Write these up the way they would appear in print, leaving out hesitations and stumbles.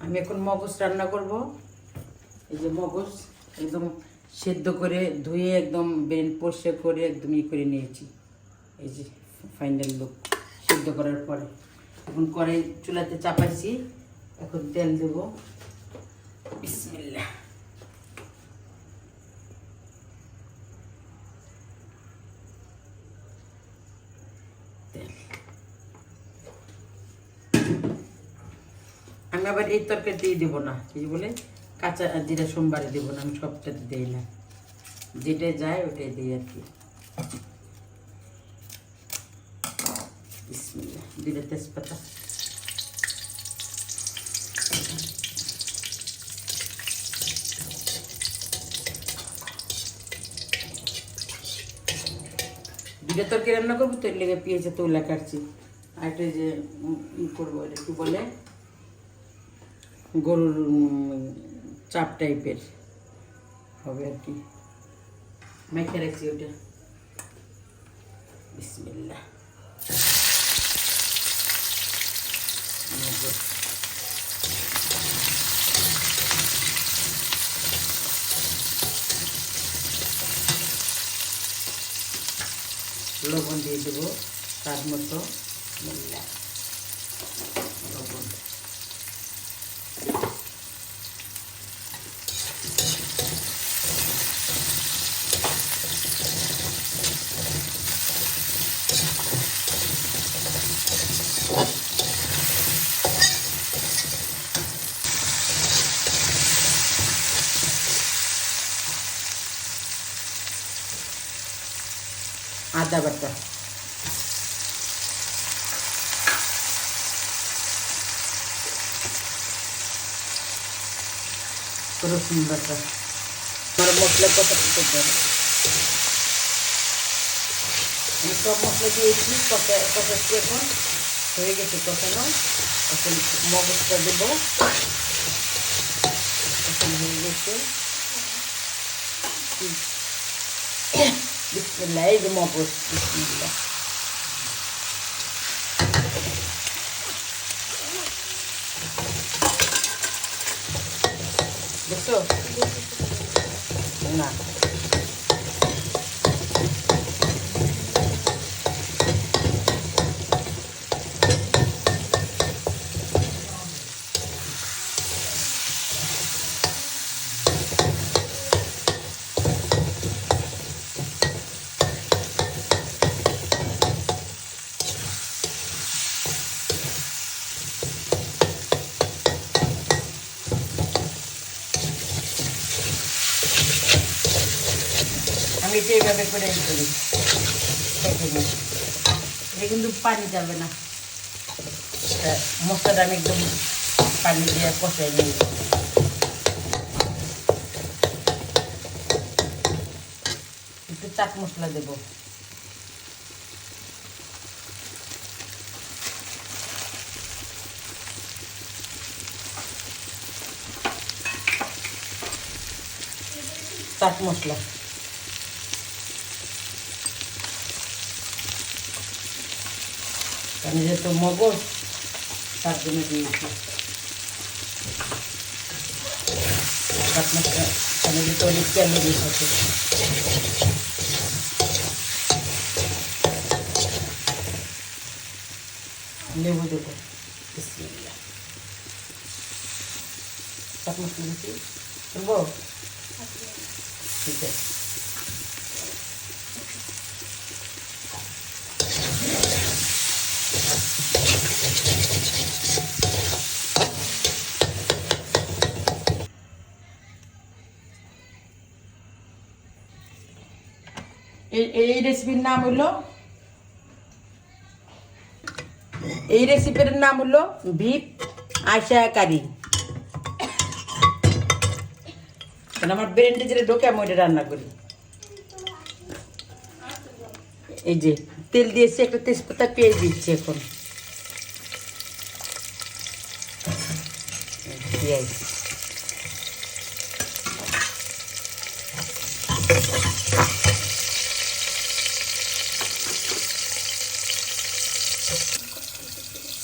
আমি এখন মগজ রান্না করব। এই যে মগজ একদম সেদ্ধ করে ধুয়ে একদম বেল পরিষ্কার করে একদম করে নিয়েছি। এই যে ফাইনাল লুক সেদ্ধ করার পরে এখন কড়াই চুলাতে চাপাইছি। এখন তেল দেব। বিসমিল্লাহ। তেল আমি আবার এই তরকারিতেই দেবো না, কি বলে কাঁচা জিরা সোমবারে দেবো না, আমি সবটাতে দিই না, যেটা যায় ওটাই দিই আর কি। বিসমিল্লাহ। দুইটা তেজপাতা, দুইটা তরকারি রান্না করবো তো এর লেগে পেঁয়াজে তোলা কাটছি। আর একটা যে ই করবো, এটা কি বলে গরুর চাপ টাইপের হবে আর কি, মেখে রাখছি ওটা। বিসমিল্লাহ। লবণ দিয়ে দেবো তার মতো, লবণ। আদা বাটা, রসুন বাটা, আমার মশলা কত করতে হবে। আমি সব মশলা দিয়েছি, কষাচ্ছি এখন হয়ে গেছে কষানো। এখন মগজটা দেবো, এখন হয়ে গেছে। বিসমিল্লাহ। এই যে মগজ, বিসমিল্লাহ। দেখছো না, আমি এটা এইভাবে করে করি। এটা কিন্তু পানি যাবে না, মশলাটা আমি একদম পানি দিয়ে কষাই নিই। একটু চাট মশলা দেবো, চাট মশলা। আমি যেহেতু মগজ তার জন্য দিয়েছি চাট মশলা। আমি যেহেতু অনেক ক্যালোরি থাকে। লেবু দেবো। বিসমিল্লাহ। চাট মশলা দিচ্ছি, করবো? ঠিক আছে। এই রেসিপির নাম হলো, এই রেসিপির নাম হলো বিফ আয়শা কারি। কারণ আমার ব্রেনটা যেটা ঢোকে আমি ওইটা রান্না করি। এই যে তেল দিয়েছি, একটা তেজপাতা পেঁয়াজ দিচ্ছি এখন। পেঁয়াজ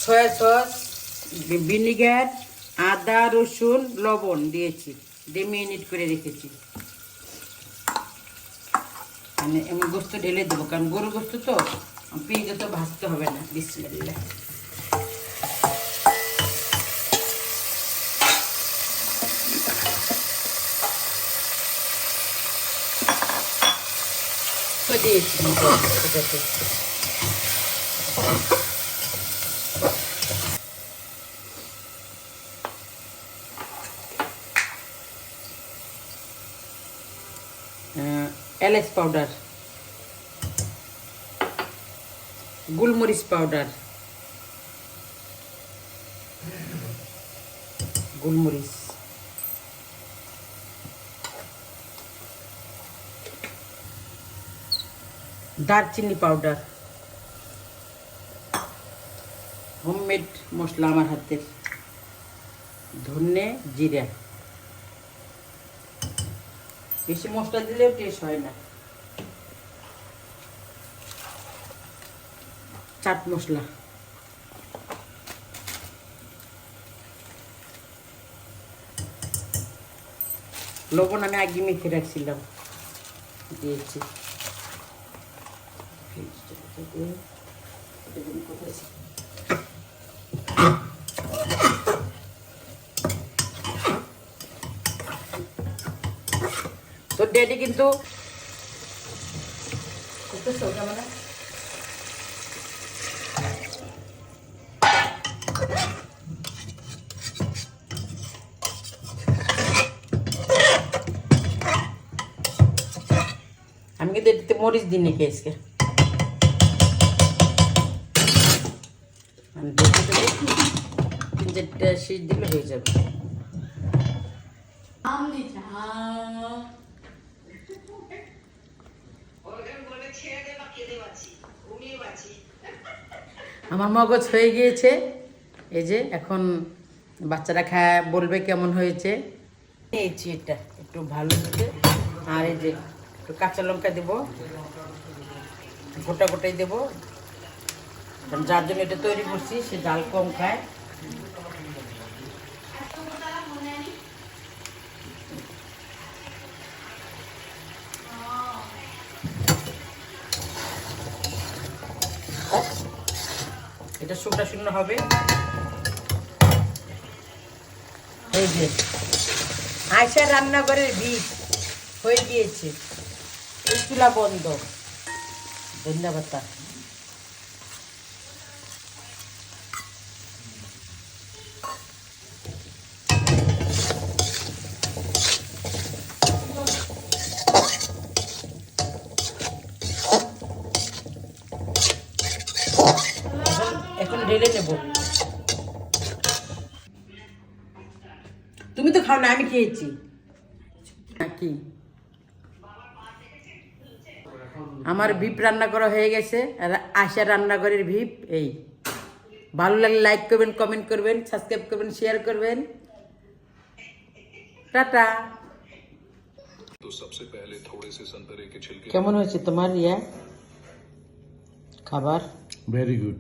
সয়া সস, ভিনিগার, আদা রসুন লবণ দিয়েছি, দিয়ে মিনিট করে রেখেছি। মানে আমি গোস্ত ঢেলে দেবো, কারণ গরু গোস্ত তো পেঁয়াজে তো ভাজতে হবে না। বিসমিল্লাহ। দিয়েছি এলাচ পাউডার, গোলমরিচ পাউডার, গোলমরিচ, দারচিনি পাউডার, হোমমেড মশলা আমার হাতের, ধনে জিরা। বেশি মশলা দিলেও টেস্ট হয় না। চাট মশলা, লবণ আমি আগে মেখে রাখছিলাম, দিয়েছি। তো ড্যাডি কিন্তু আমি কিন্তু এটাতে মরিচ দিই নাকি আজকে, তিন চারটা শীত দিলে হয়ে যাবে। আমার মগজ হয়ে গিয়েছে। এই যে এখন বাচ্চারা খায়, বলবে কেমন হয়েছে। নিয়েছি এটা একটু ভালো হচ্ছে। আর এই যে একটু কাঁচা লঙ্কা দেবো, গোটা গোটাই দেবো, কারণ যার জন্য এটা তৈরি করছি সে ডাল কম খায়। এটা শুকনো শুকনো হবে। এই যে আয়শা রান্নাঘরের ভিত হয়ে গিয়েছে, এই চুলা বন্ধ। ধন্যবাদ। এখন ঢেলে নেব। তুমি তো খাও না, আমি খেয়েছি। কি আমার ভিপ রান্না করা হয়ে গেছে, আর আশা রান্নাঘরের ভিপ। এই ভালো লাগলে লাইক করবেন, কমেন্ট করবেন, সাবস্ক্রাইব করবেন, শেয়ার করবেন। টাটা। কেমন হয়েছে তোমার খাবার? Very good.